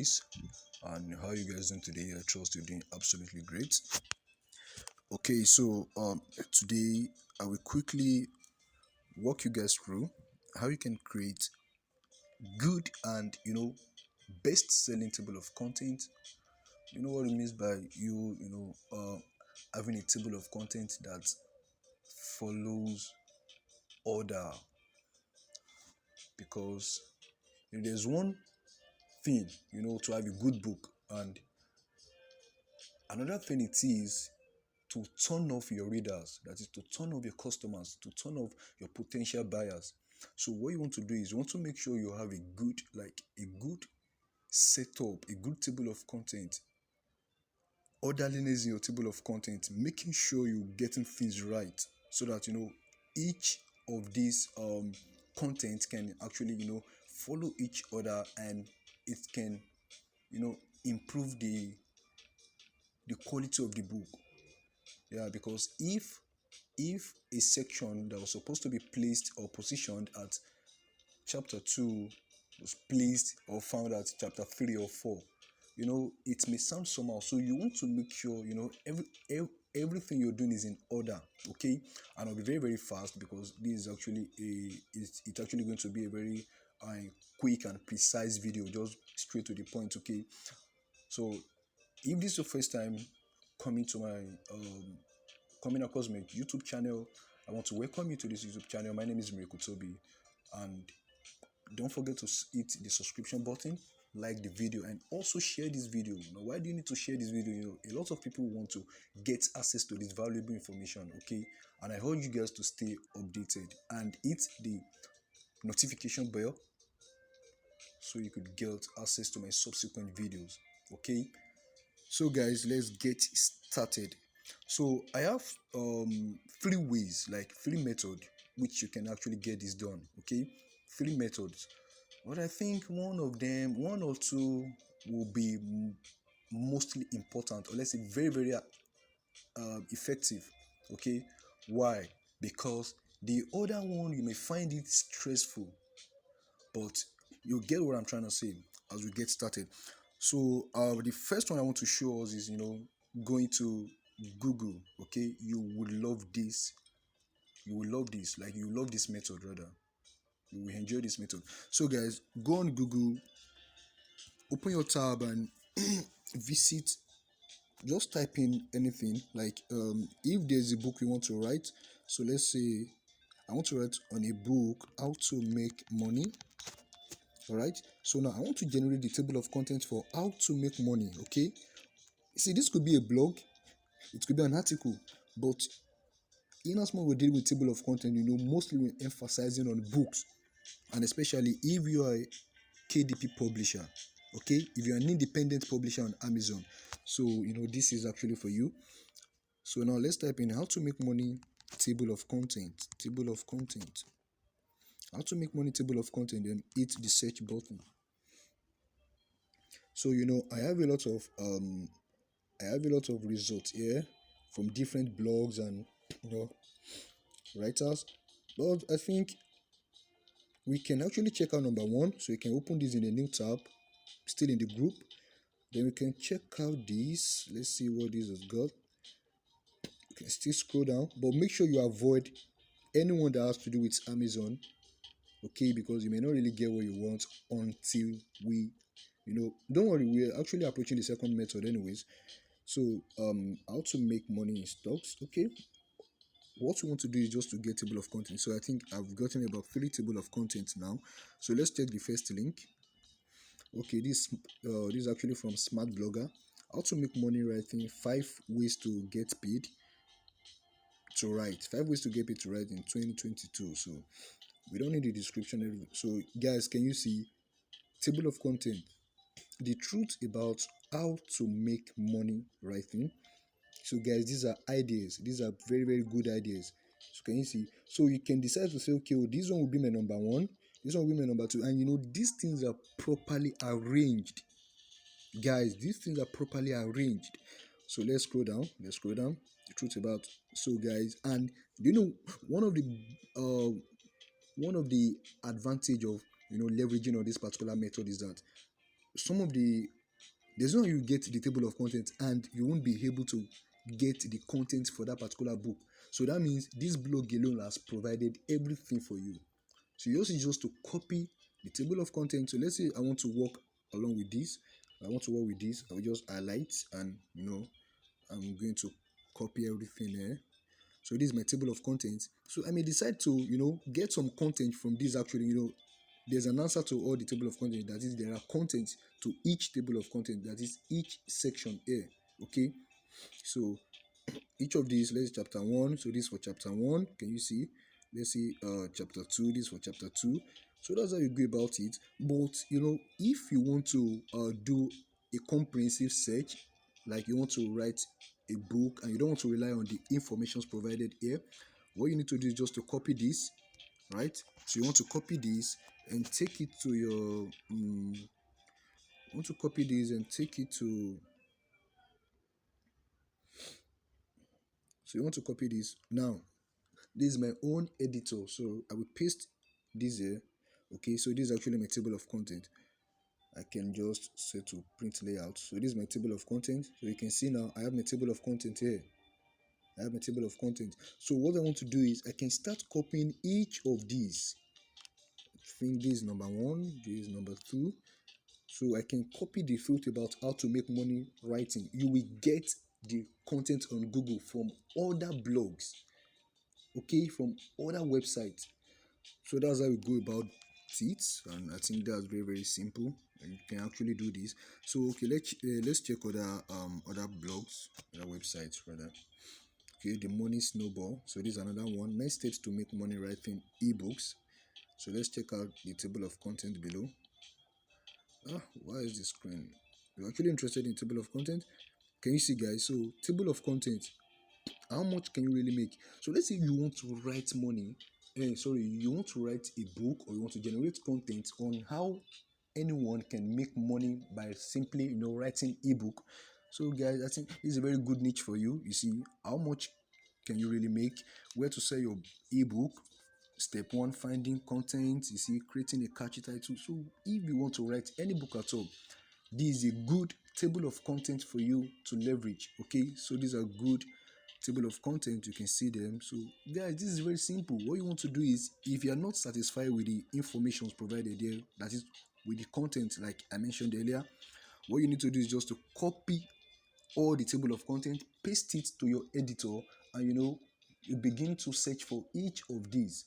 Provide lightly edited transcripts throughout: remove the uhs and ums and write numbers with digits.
guys, and how you guys doing today? I trust you're doing absolutely great. Okay, so today I will quickly walk you guys through how you can create good and best selling table of content. You know what it means by having a table of content that follows order, because there's one thing to have a good book, and another thing it is to turn off your readers, that is to turn off your customers, to turn off your potential buyers. So what you want to do is you want to make sure you have a good setup, a good table of content, orderliness in your table of content, making sure you're getting things right, so that each of these content can actually follow each other, and it can improve the quality of the book. Yeah, because if a section that was supposed to be placed or positioned at chapter 2 was placed or found at chapter 3 or 4, it may sound somehow. So you want to make sure everything you're doing is in order. Okay, and I'll be very very fast, because this is actually it's actually going to be a very quick and precise video, just straight to the point. Okay, so if this is your first time coming to my coming across my YouTube channel, I want to welcome you to this YouTube channel. My name is Miracle Toby, and don't forget to hit the subscription button, like the video, and also share this video. Why do you need to share this video? A lot of people want to get access to this valuable information. Okay, and I urge you guys to stay updated and hit the notification bell, so you could get access to my subsequent videos. Okay, so guys, let's get started. So I have three ways, like three methods, which you can actually get this done. Okay, three methods, but I think one or two will be mostly important, or let's say very very effective. Okay, why? Because the other one you may find it stressful, but you get what I'm trying to say as we get started. So the first one I want to show us is going to Google. Okay, you would love this. You will love this. Like, you love this method rather. You will enjoy this method. So guys, go on Google, open your tab, and visit. Just type in anything. Like if there's a book you want to write. So let's say I want to write on a book, how to make money. All right, so now I want to generate the table of content for how to make money. Okay, see, this could be a blog, it could be an article, but in as much we deal with table of content, mostly we're emphasizing on books, and especially if you are a KDP publisher. Okay, if you're an independent publisher on Amazon, so this is actually for you. So now let's type in how to make money table of content, how to make money table of content, then hit the search button. So I have a lot of results here from different blogs and writers, but I think we can actually check out number one. So you can open this in a new tab, still in the group. Then we can check out this. Let's see what this has got. You can still scroll down, but make sure you avoid anyone that has to do with Amazon. Okay, because you may not really get what you want until we don't worry, we're actually approaching the second method anyways. So how to make money in stocks. Okay, what we want to do is just to get table of content. So I think I've gotten about 3 table of content now. So let's check the first link. Okay, this is actually from Smart Blogger. How to make money writing, 5 ways to get paid to write, 5 ways to get paid to write in 2022. So we don't need the description. So guys, can you see table of content, the truth about how to make money writing? So guys, these are ideas, these are very very good ideas. So can you see? So you can decide to say, okay, well, this one will be my number one, this one will be my number two, and these things are properly arranged. Guys, these things are properly arranged. So let's scroll down, the truth about. So guys, and one of the advantage of leveraging on this particular method is that some of the There's no way you get the table of contents and you won't be able to get the content for that particular book. So that means this blog alone has provided everything for you. So yours is just to copy the table of contents. So let's say I want to work along with this. I want to work with this. I will just highlight and I'm going to copy everything here. So this is my table of contents. So I may decide to get some content from this. Actually, there's an answer to all the table of content. That is, there are contents to each table of content. That is each section here. Okay. So each of these, let's chapter 1. So this for chapter 1. Can you see? Let's see chapter 2. This for chapter 2. So that's how you go about it. But if you want to do a comprehensive search, like you want to write a book and you don't want to rely on the informations provided here, what you need to do is just to copy this, right? So you want to copy this and take it to your want to copy this and take it to so you want to copy this. Now this is my own editor, so I will paste this here. Okay, so this is actually my table of content. I can just set to print layout. So this is my table of content. So you can see now I have my table of content here. I have my table of content. So what I want to do is I can start copying each of these. I think this is number 1, this is number 2. So I can copy the filter about how to make money writing. You will get the content on Google from other blogs, okay, from other websites. So that's how we go about it, and I think that's very very simple. And you can actually do this. So okay, let's check other blogs, other websites rather. Okay, the money snowball. So this is another one. 9 steps to make money writing ebooks. So let's check out the table of content below. Why is the screen? You're actually interested in table of content? Can you see, guys? So table of content, how much can you really make? So let's say you want to write you want to write a book, or you want to generate content on how anyone can make money by simply writing ebook. So guys, I think this is a very good niche for you. You see, how much can you really make, where to sell your ebook. Step 1, finding content. You see, creating a catchy title. So if you want to write any book at all, this is a good table of content for you to leverage. Okay, so these are good table of content. You can see them. So guys, this is very simple. What you want to do is, if you are not satisfied with the information provided there, that is with the content like I mentioned earlier, what you need to do is just to copy all the table of content, paste it to your editor, and you begin to search for each of these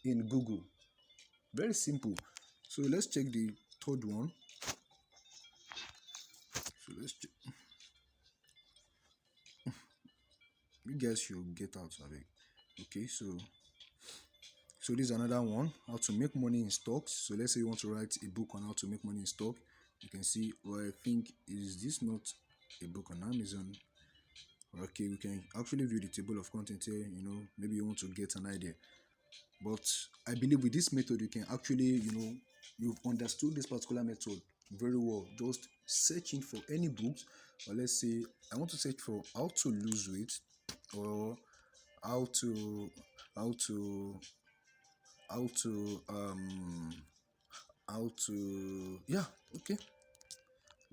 in Google. Very simple. So let's check the third one. So let's check. You guys should get out of it. Okay, so this is another one, how to make money in stocks. So let's say you want to write a book on how to make money in stock. You can see, well, I think, is this not a book on Amazon? Okay, we can actually view the table of content here. Maybe you want to get an idea. But I believe with this method, you can actually, you've understood this particular method very well. Just searching for any books, or let's say I want to search for how to lose weight, or how to how to how to how to yeah, okay,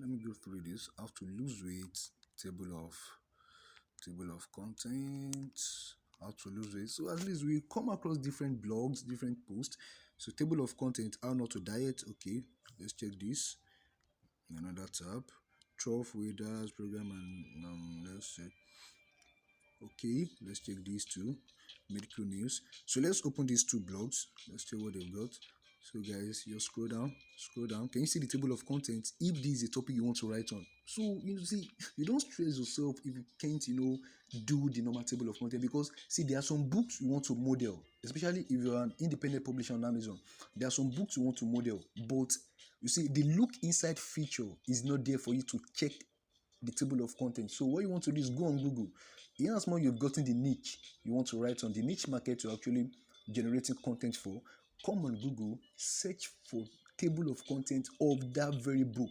let me go through this. How to lose weight, table of content, how to lose weight. So at least we come across different blogs, different posts. So table of content, how not to diet. Okay, let's check this. Another tab, 12 waders program, and let's check. Okay, let's check these two, medical news. So let's open these two blogs. Let's check what they've got. So guys, just scroll down. Can you see the table of contents? If this is a topic you want to write on, so you see, you don't stress yourself if you can't do the normal table of content, because see, there are some books you want to model, especially if you're an independent publisher on Amazon. There are some books you want to model, but you see, the look inside feature is not there for you to check the table of content. So what you want to do is go on Google. In as much you've gotten the niche you want to write on, the niche market you're actually generating content for, come on Google, search for table of content of that very book,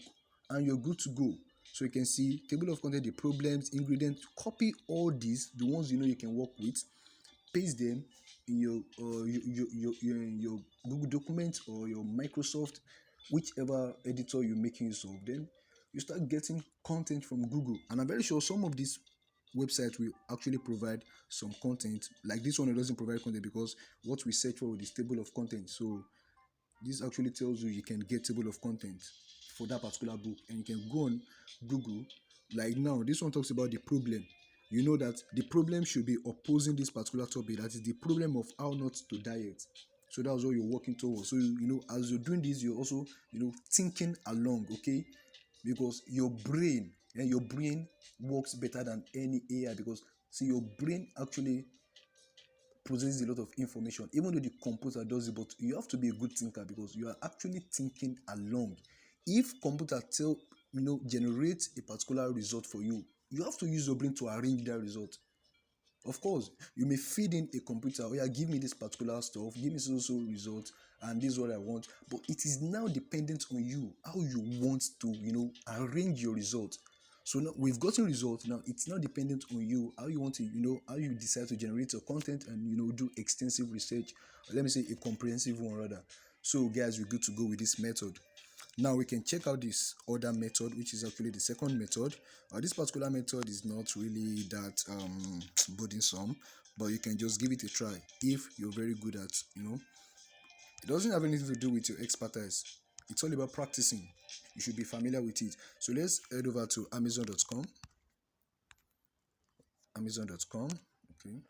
and you're good to go. So you can see table of content, the problems, ingredients. Copy all these, the ones you can work with, paste them in your Google document or your Microsoft, whichever editor you're making use of. Then you start getting content from Google. And I'm very sure some of these websites will actually provide some content. Like this one, it doesn't provide content because what we search for is table of content. So this actually tells you you can get table of content for that particular book, and you can go on Google. Like now, this one talks about the problem. You know that the problem should be opposing this particular topic. That is the problem of how not to diet. So that's what you're working towards. So as you're doing this, you're also thinking along, okay? Because your brain works better than any AI, because see, your brain actually processes a lot of information, even though the computer does it. But you have to be a good thinker because you are actually thinking along. If computer generates a particular result for you, you have to use your brain to arrange that result. Of course, you may feed in a computer, oh yeah, give me this particular stuff, give me so result, and this is what I want. But it is now dependent on you, how you want to, arrange your result. So now we've gotten results. Now it's not dependent on you, how you want to, how you decide to generate your content and do extensive research, or let me say a comprehensive one rather. So guys, we're good to go with this method. Now we can check out this other method, which is actually the second method. This particular method is not really that burdensome, but you can just give it a try if you're very good at, it doesn't have anything to do with your expertise. It's all about practicing. You should be familiar with it. So let's head over to Amazon.com. Amazon.com. Okay.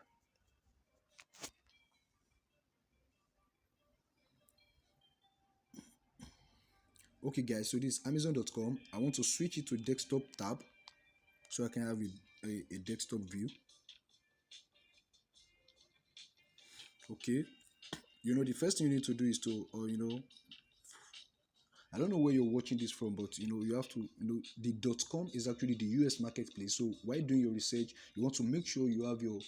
Okay, guys. So this is Amazon.com. I want to switch it to desktop tab so I can have a desktop view. Okay. The first thing you need to do is to, I don't know where you're watching this from, but you have to, the .com is actually the US marketplace. So while doing your research, you want to make sure you have your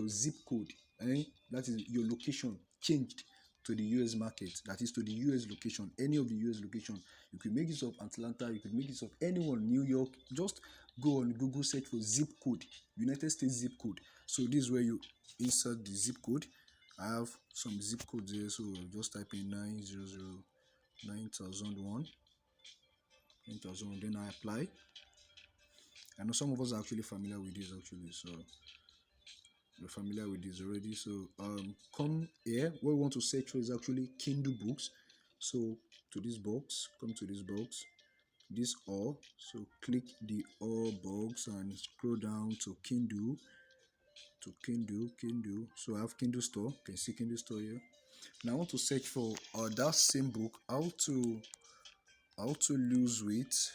zip code, that is your location changed to the US market, that is to the US location, any of the US location. You could make use of Atlanta, you could make use of anyone, New York. Just go on Google, search for zip code, United States zip code. So this is where you insert the zip code. I have some zip codes here, so just type in 900 9001, then I apply. I know some of us are actually familiar with this actually, so you're familiar with this already. So come here. What we want to search for is actually Kindle books. So to this box, come to this box, this all. So click the all box and scroll down to Kindle, Kindle. So I have Kindle store. You can see Kindle store here. Now I want to search for that same book, how to lose weight.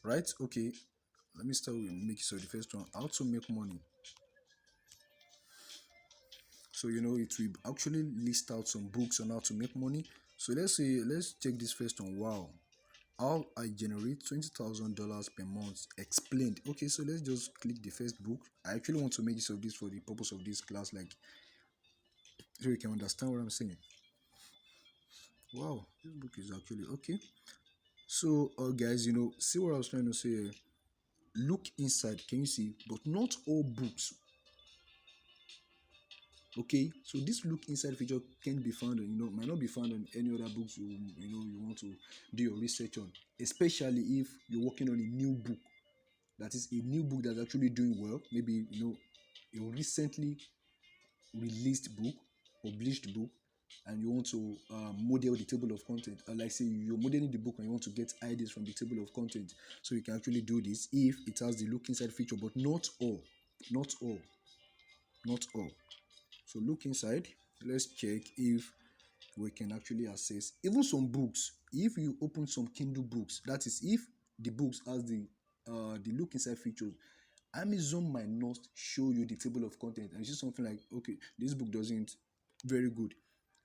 Right? Okay. Let me start with the first one, how to make money. So it will actually list out some books on how to make money. So let's check this first one. Wow, how I generate $20,000 per month explained. Okay, so let's just click the first book. I actually want to make use of this for the purpose of this class, like so you can understand what I'm saying. Wow, this book is actually okay. So guys, see what I was trying to say. Look inside, can you see? But not all books. Okay, so this look inside feature can be found on, might not be found on any other books you want to do your research on, especially if you're working on a new book, that is a new book that's actually doing well, maybe a recently released book, published book, and you want to model the table of content, like say you're modeling the book and you want to get ideas from the table of content. So you can actually do this if it has the look inside feature, but not all, not all, not all. So look inside. Let's check if we can actually access even some books. If you open some Kindle books, that is if the books has the look inside features, Amazon might not show you the table of content, and it's just something like, okay, this book doesn't very good.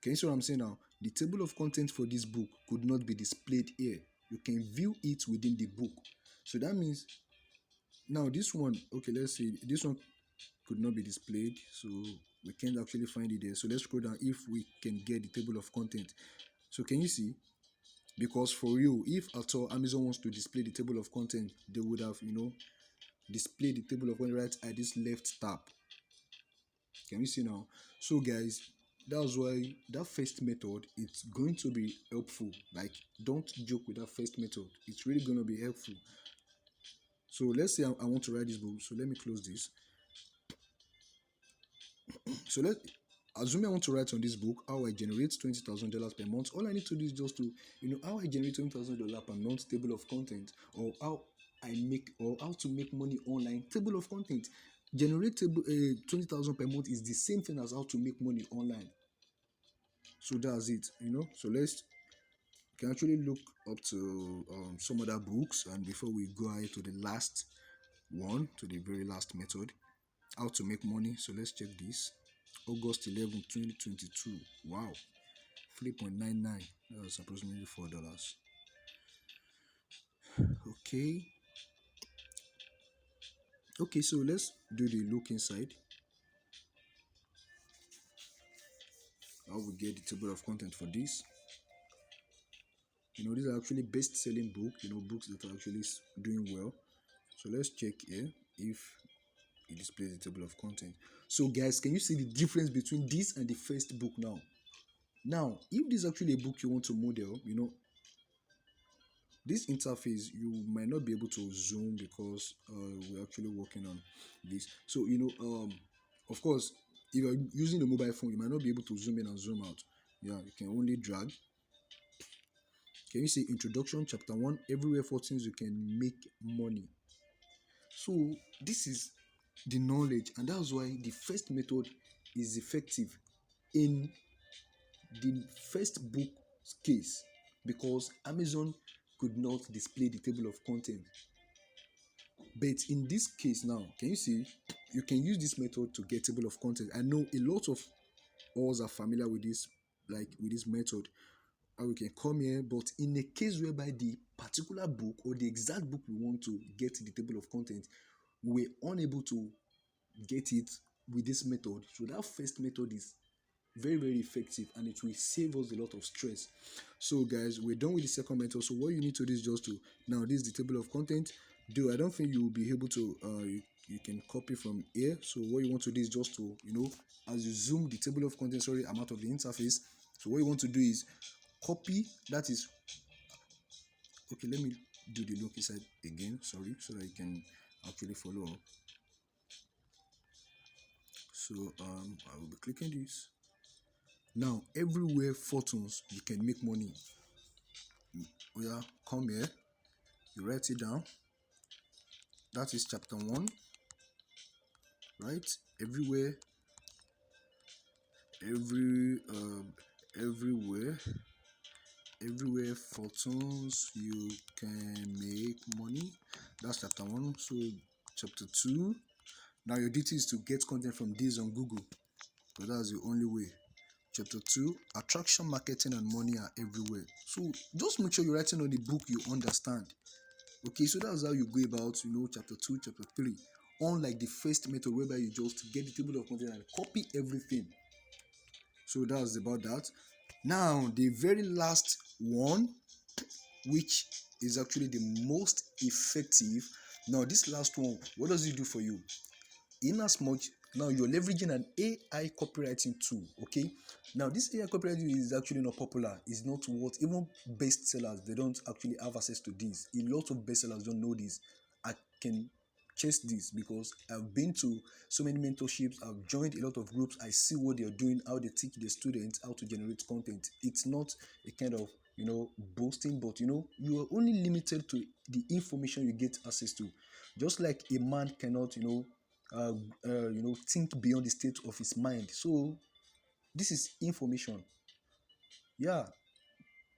Can you see what I'm saying now? The table of content for this book could not be displayed here. You can view it within the book. So that means now this one, okay, let's see, this one could not be displayed, so we can't actually find it there. So let's scroll down if we can get the table of content. So can you see? Because for you, if at all Amazon wants to display the table of content, they would have displayed the table of content right at this left tab. Can you see now? So guys, That's why that first method it's going to be helpful. Like, don't joke with that first method. It's really going to be helpful. So let's say I want to write this book. So let me close this. So let assume I want to write on this book how I generate $20,000 per month. All I need to do is just to how I generate $20,000 per month table of content, or how I make or how to make money online table of content. Generate table 20,000 per month is the same thing as how to make money online. So that's it. So let's can actually look up to some other books, and before we go ahead to the last one, to the very last method, how to make money. So let's check this. August 11, 2022. Wow, 3.99. That's approximately $4. Okay. Okay, so let's do the look inside. How we get the table of content for this. These are actually best-selling book. Books that are actually doing well. So let's check here if it displays the table of content. So guys, can you see the difference between this and the first book now? Now, if this is actually a book you want to model, this interface you might not be able to zoom because we're actually working on this. So of course, if you're using a mobile phone, you might not be able to zoom in and zoom out. Yeah, you can only drag. Can you see introduction chapter 1, everywhere for things you can make money? So this is the knowledge, and that's why the first method is effective in the first book case, because Amazon could not display the table of content. But in this case now, can you see, you can use this method to get table of content. I know a lot of us are familiar with this, like with this method, and we can come here. But in a case whereby the particular book or the exact book we want to get the table of content, we're unable to get it with this method, so that first method is very very effective, and it will save us a lot of stress. So guys, we're done with the second method. So what you need to do is just to, now this is the table of content. Though I don't think you will be able to you can copy from here. So what you want to do is just to as you zoom the table of content, sorry, I'm out of the interface. So what you want to do is copy, that is, okay, let me do the look inside again, sorry, so that you can actually follow up. So I will be clicking this. Now everywhere photos you can make money. Yeah, come here, you write it down. That is chapter 1, right? Everywhere, everywhere, everywhere photos you can make money. That's chapter 1. So chapter 2. Now your duty is to get content from this on Google, because that's the only way. Chapter 2, attraction, marketing, and money are everywhere. So just make sure you're writing on the book you understand. Okay, so that's how you go about, chapter 2, chapter 3. Unlike the first method whereby you just get the table of content and copy everything. So that's about that. Now, the very last one, which is actually the most effective. Now, this last one, what does it do for you? In as much, now you're leveraging an AI copywriting tool. Okay, now this AI copywriting is actually not popular. It's not what even bestsellers, they don't actually have access to this. A lot of bestsellers don't know this. I can chase this because I've been to so many mentorships, I've joined a lot of groups, I see what they're doing, how they teach the students how to generate content. It's not a kind of boasting, but you are only limited to the information you get access to. Just like a man cannot think beyond the state of his mind. So this is information. Yeah,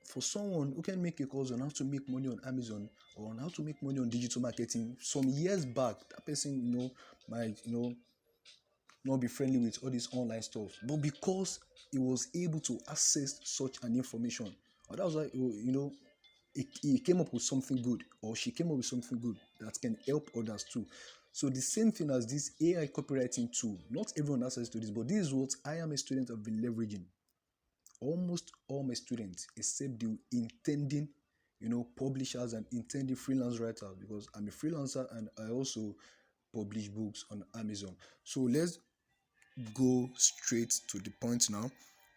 for someone who can make a course on how to make money on Amazon or on how to make money on digital marketing some years back, that person might not be friendly with all this online stuff, but because he was able to access such an information, or that was why he came up with something good, or she came up with something good that can help others too. So the same thing as this AI copywriting tool, not everyone has access to this, but this is what I am a student have been leveraging. Almost all my students, except the intending publishers and intending freelance writers, because I'm a freelancer and I also publish books on Amazon. So let's go straight to the point now.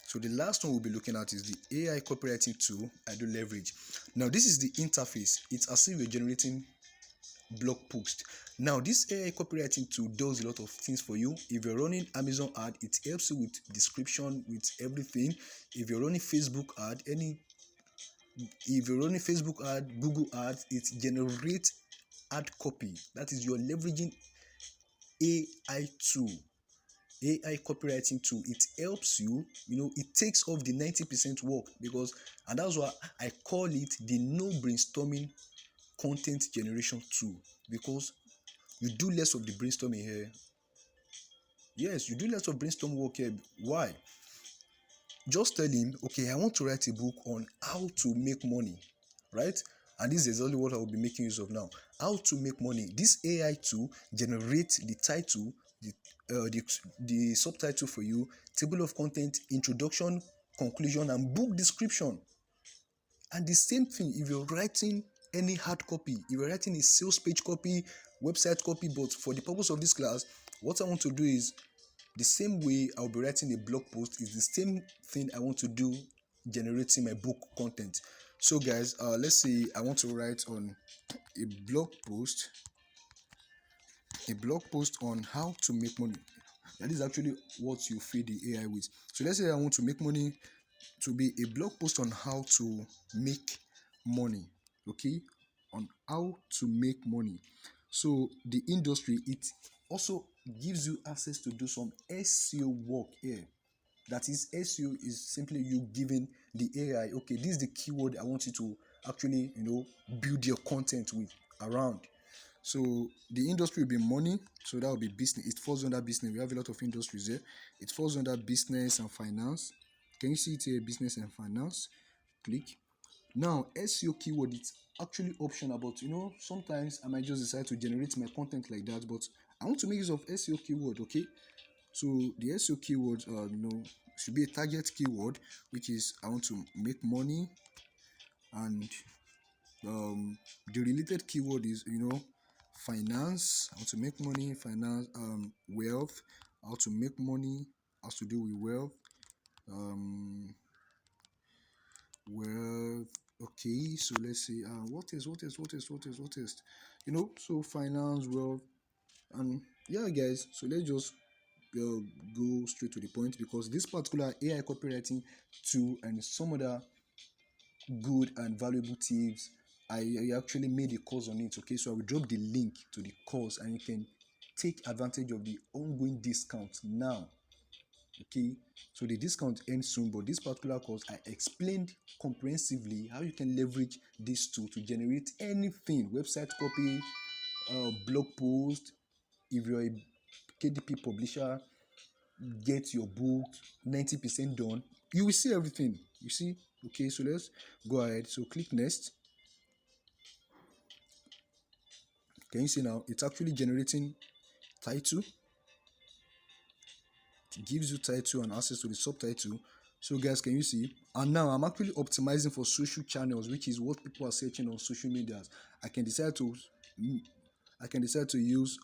So the last one we'll be looking at is the AI copywriting tool I do leverage. Now this is the interface. It's as if you're generating blog post. Now this AI copywriting tool does a lot of things for you. If you're running Amazon ad, it helps you with description, with everything. If you're running Facebook ad, if you're running Facebook ad, Google ads, it generates ad copy. That is, you're leveraging AI tool, AI copywriting tool. It helps you, it takes off the 90% work, because, and that's why I call it the no brainstorming content generation tool, because you do less of the brainstorming here. Yes, you do less of brainstorm work here. Why? Just tell him, okay, I want to write a book on how to make money, right? And this is exactly what I will be making use of now. How to make money. This AI tool generates the title, the subtitle for you, table of content, introduction, conclusion, and book description. And the same thing if you're writing any hard copy, if you're writing a sales page copy, website copy. But for the purpose of this class, what I want to do is the same way I'll be writing a blog post is the same thing I want to do generating my book content. So guys, let's say I want to write on a blog post on how to make money. That is actually what you feed the AI with. So let's say I want to make money, to be a blog post on how to make money. Okay, on how to make money. So the industry, it also gives you access to do some SEO work here. That is, SEO is simply you giving the AI, okay, this is the keyword I want you to actually build your content with around. So the industry will be money, so that will be business. It falls under business. We have a lot of industries there. It falls under business and finance. Can you see it here? Business and finance. Click. Now SEO keyword, it's actually optional, but sometimes I might just decide to generate my content like that, but I want to make use of SEO keyword. Okay, so the SEO keyword should be a target keyword, which is I want to make money, and the related keyword is finance, how to make money, finance, wealth, how to make money has to do with wealth, um wealth. Okay, so let's see, what is so finance, wealth, and yeah guys, so let's just go straight to the point, because this particular AI copywriting tool and some other good and valuable tips, I actually made a course on it. Okay, so I will drop the link to the course and you can take advantage of the ongoing discount now. Okay, so the discount ends soon, but this particular course I explained comprehensively how you can leverage this tool to generate anything: website copy, blog post. If you're a KDP publisher, get your book 90% done. You will see everything. You see. Okay, so let's go ahead. So click next. Can you see now? It's actually generating title. It gives you title and access to the subtitle. So guys, can you see? And now I'm actually optimizing for social channels, which is what people are searching on social medias. I can decide to use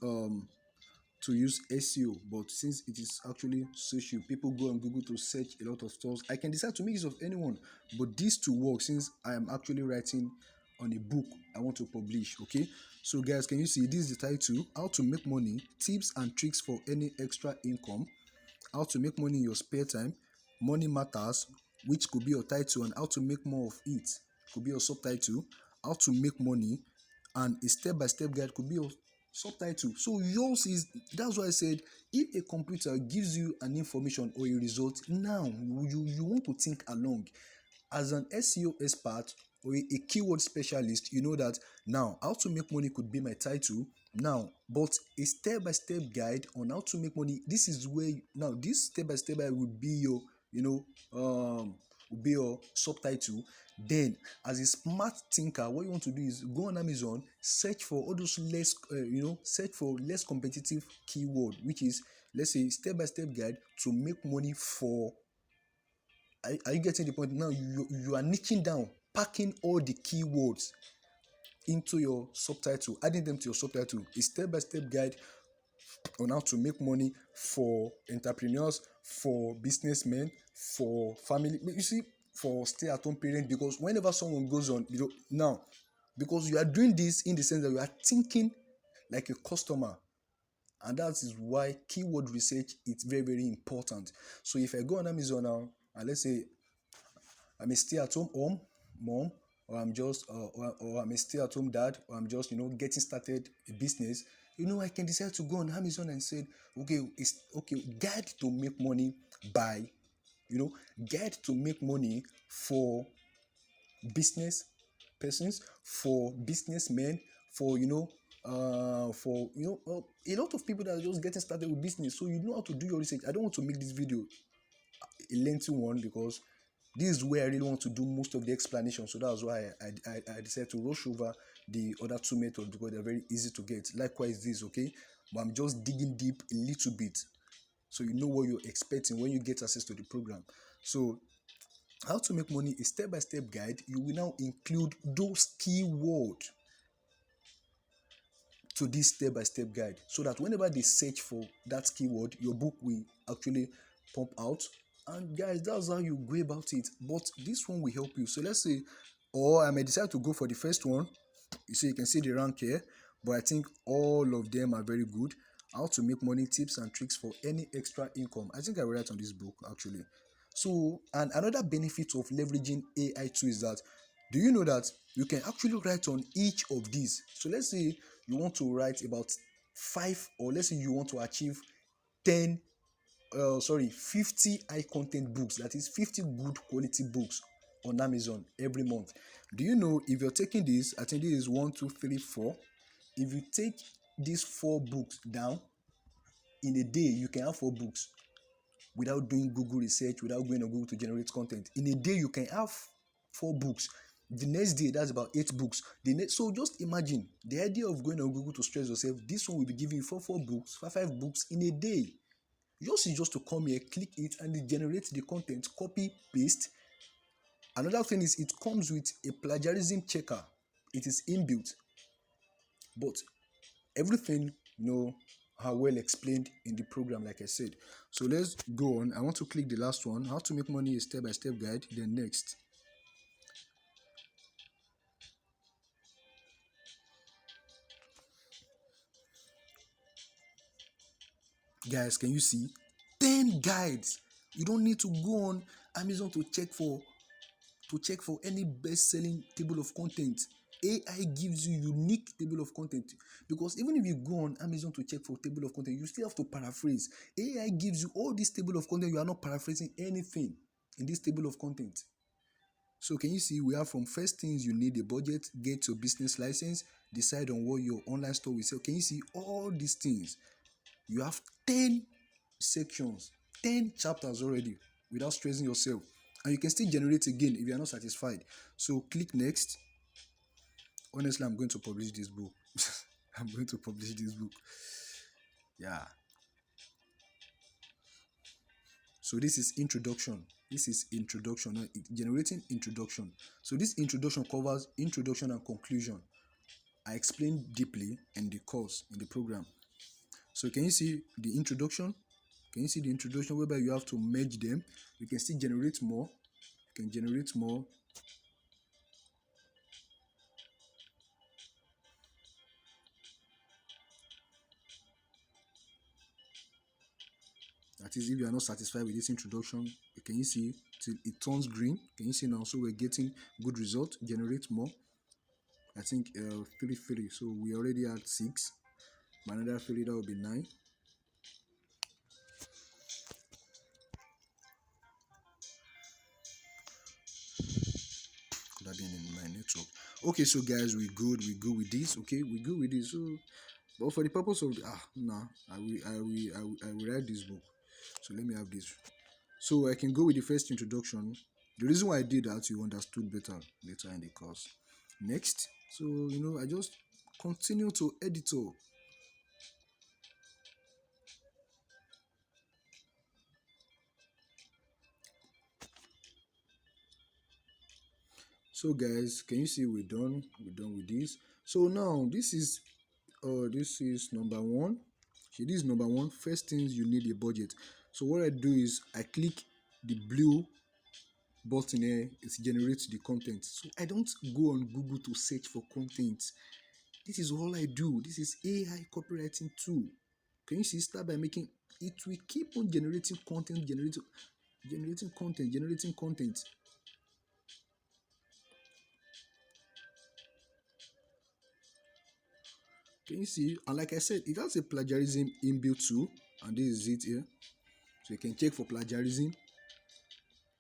SEO, but since it is actually social, people go on Google to search a lot of stuff. I can decide to make use of anyone, but this to work since I am actually writing on a book I want to publish. Okay, so guys, can you see this is the title: how to make money, tips and tricks for any extra income, how to make money in your spare time, money matters, which could be your title, and how to make more of it could be your subtitle, how to make money, and a step-by-step guide could be your subtitle. So yours is, that's why I said, if a computer gives you an information or a result, now you want to think along. As an SEO expert or a keyword specialist, you know that now how to make money could be my title now, but a step-by-step guide on how to make money, this is where now this step-by-step guide will be your will be your subtitle. Then as a smart thinker, what you want to do is go on Amazon, search for all those search for less competitive keyword, which is, let's say, step-by-step guide to make money for. Are you getting the point? Now you are niching down, packing all the keywords into your subtitle, adding them to your subtitle. A step-by-step guide on how to make money for entrepreneurs, for businessmen, for family, you see, for stay-at-home parent, because whenever someone goes on, now, because you are doing this in the sense that you are thinking like a customer, and that is why keyword research is very, very important. So if I go on Amazon now, and let's say I'm a stay-at-home mom, or I'm a stay-at-home dad, or I'm just getting started a business. I can decide to go on Amazon and say, okay, it's okay, guide to make money by, guide to make money for business persons, for businessmen, for a lot of people that are just getting started with business. So you know how to do your research. I don't want to make this video a lengthy one, because this is where I really want to do most of the explanation. So that's why I decided to rush over the other two methods, because they're very easy to get. Likewise this, okay, but I'm just digging deep a little bit, so you know what you're expecting when you get access to the program. So how to make money, a step-by-step guide. You will now include those keywords to this step-by-step guide, so that whenever they search for that keyword, your book will actually pump out. And guys, that's how you go about it. But this one will help you. So let's say, or I may decide to go for the first one. You can see the rank here, but I think all of them are very good. How to make money, tips and tricks for any extra income. I think I will write on this book actually. So, and another benefit of leveraging AI too is that, do you know that you can actually write on each of these? So let's say you want to write about 5, or let's say you want to achieve 10 50 high content books, that is 50 good quality books on Amazon every month. Do you know, if you're taking this, I think this is 1, 2, 3, 4. If you take these 4 books down in a day, you can have 4 books without doing Google research, without going on Google to generate content. In a day, you can have 4 books. The next day, that's about 8 books. So just imagine the idea of going on Google to stress yourself. This one will be giving you four books, five books in a day. Yours is just to come here, click it, and it generates the content, copy, paste. Another thing is, it comes with a plagiarism checker. It is inbuilt. But everything, are well explained in the program, like I said. So let's go on. I want to click the last one, how to make money, a step-by-step guide. Then next. Guys, can you see? 10 guides. You don't need to go on Amazon to check for any best-selling table of content. AI gives you unique table of content, because even if you go on Amazon to check for table of content, you still have to paraphrase. AI gives you all this table of content. You are not paraphrasing anything in this table of content. So can you see, we have from first things you need a budget, get your business license, decide on what your online store will sell. Can you see all these things? You have 10 sections, 10 chapters already, without stressing yourself. And you can still generate again if you are not satisfied. So click next. Honestly, I'm going to publish this book. I'm going to publish this book. Yeah. So this is introduction. This is introduction, generating introduction. So this introduction covers introduction and conclusion. I explain deeply in the course, in the program. So can you see the introduction? Can you see the introduction, whereby you have to merge them? You can still generate more. You can generate more. That is, if you are not satisfied with this introduction, can you see till it turns green? Can you see now? So we're getting good result. Generate more. I think 3. So we already had 6. By another 3, that will be 9. Could have been in my network. Okay, so guys, we good with this. Okay, we good with this. So, but for the purpose of I will write this book. So let me have this. So I can go with the first introduction. The reason why I did that, you understood better later in the course. Next, so I just continue to editor. So guys, can you see we're done with this? So now this is number 1. Okay, this is number 1. First things you need a budget. So what I do is I click the blue button here, it generates the content. So I don't go on Google to search for content. This is all I do. This is AI copywriting tool. Can you see? Start by making it will keep on generating content, generating content. Can you see? And like I said, it has a plagiarism inbuilt too, and this is it here. So you can check for plagiarism.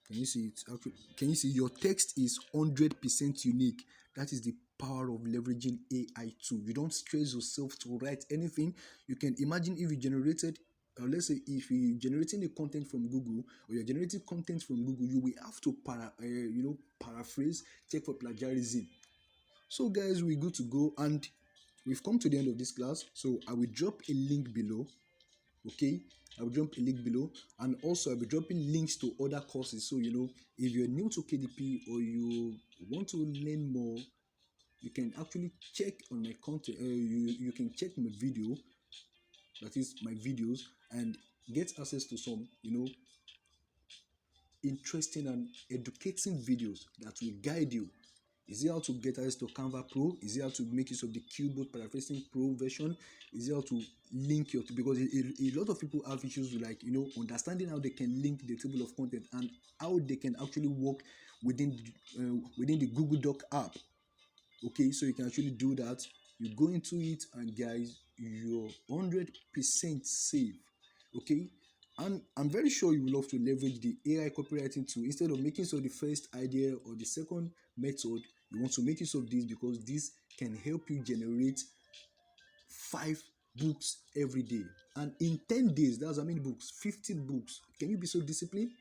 Can you see it? Okay. Can you see your text is 100% unique? That is the power of leveraging AI tool. You don't stress yourself to write anything. You can imagine if you generated, let's say, if you're generating the content from Google or you're generating content from Google, you will have to paraphrase, check for plagiarism. So, guys, we're good to go, and we've come to the end of this class. So, I will drop a link below. Okay, I will drop a link below, and also I'll be dropping links to other courses. So if you're new to KDP or you want to learn more, you can actually check on my content. You can check my video, that is my videos, and get access to some interesting and educating videos that will guide you. Is it how to get access to Canva Pro? Is it how to make use of the Qboot Paraphrasing Pro version? Is it how to link your, because a lot of people have issues with understanding how they can link the table of content and how they can actually work within the Google Doc app. Okay, so you can actually do that. You go into it, and guys, you're 100% safe. Okay, and I'm very sure you will love to leverage the AI copywriting tool instead of making use of the first idea or the second method. You want to make use of this because this can help you generate 5 books every day, and in 10 days, that's how many books? 50 books. Can you be so disciplined?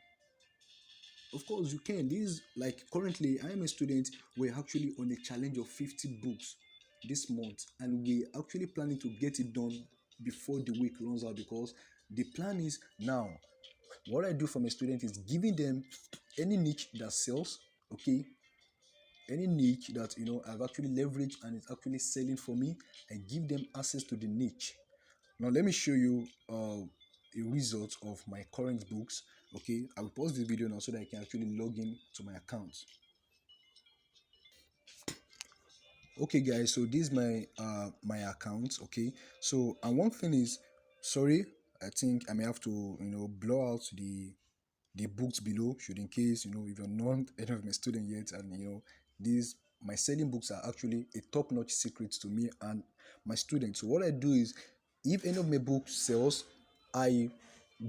Of course you can. This, like, currently I am a student. We're actually on a challenge of 50 books this month, and we're actually planning to get it done before the week runs out, because the plan is now, what I do for my student is giving them any niche that sells. Okay, any niche that I've actually leveraged and it's actually selling for me, and give them access to the niche. Now let me show you a result of my current books. Okay, I will pause this video now so that I can actually log in to my account. Okay guys, so this is my account. Okay, so, and one thing is, sorry, I think I may have to blow out the books below, should, in case if you're not any of my student yet, and these my selling books are actually a top-notch secret to me and my students. So what I do is, if any of my books sells, I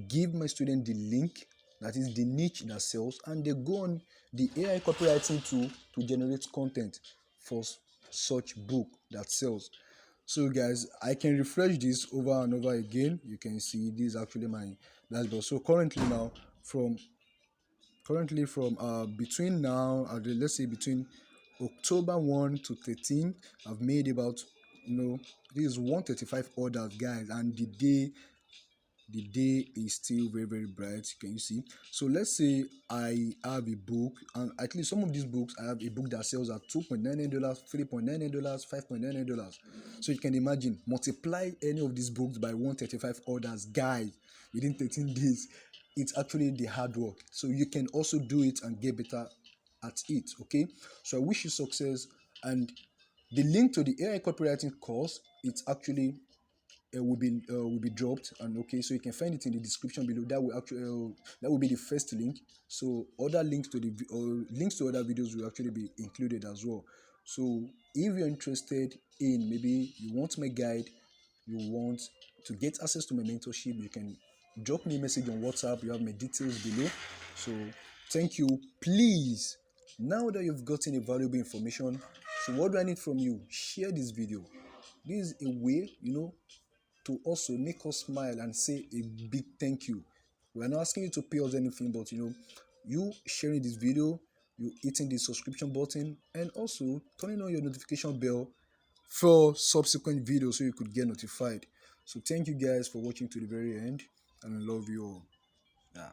give my student the link, that is the niche that sells, and they go on the AI copywriting tool to generate content for such book that sells. So guys, I can refresh this over and over again. You can see this is actually my dashboard. So currently from between now, let's say between October 1 to 13, I've made about this is 135 orders, guys, and the day is still very, very bright. Can you see? So let's say I have a book, and at least some of these books, I have a book that sells at $2.99, $3.99, $5.99. So you can imagine, multiply any of these books by 135 orders, guys, within 13 days. It's actually the hard work. So you can also do it and get better at it. Okay, so I wish you success. And the link to the AI copywriting course, it's actually will be dropped, and okay, so you can find it in the description below. That will actually that will be the first link. So other links to links to other videos will actually be included as well. So if you're interested in, maybe you want my guide, you want to get access to my mentorship, you can drop me a message on WhatsApp. You have my details below. So thank you. Please, now that you've gotten a valuable information, so what do I need from you? Share this video. This is a way to also make us smile and say a big thank you. We're not asking you to pay us anything, but you sharing this video, you hitting the subscription button, and also turning on your notification bell for subsequent videos so you could get notified. So thank you guys for watching to the very end, and I love you all. Yeah.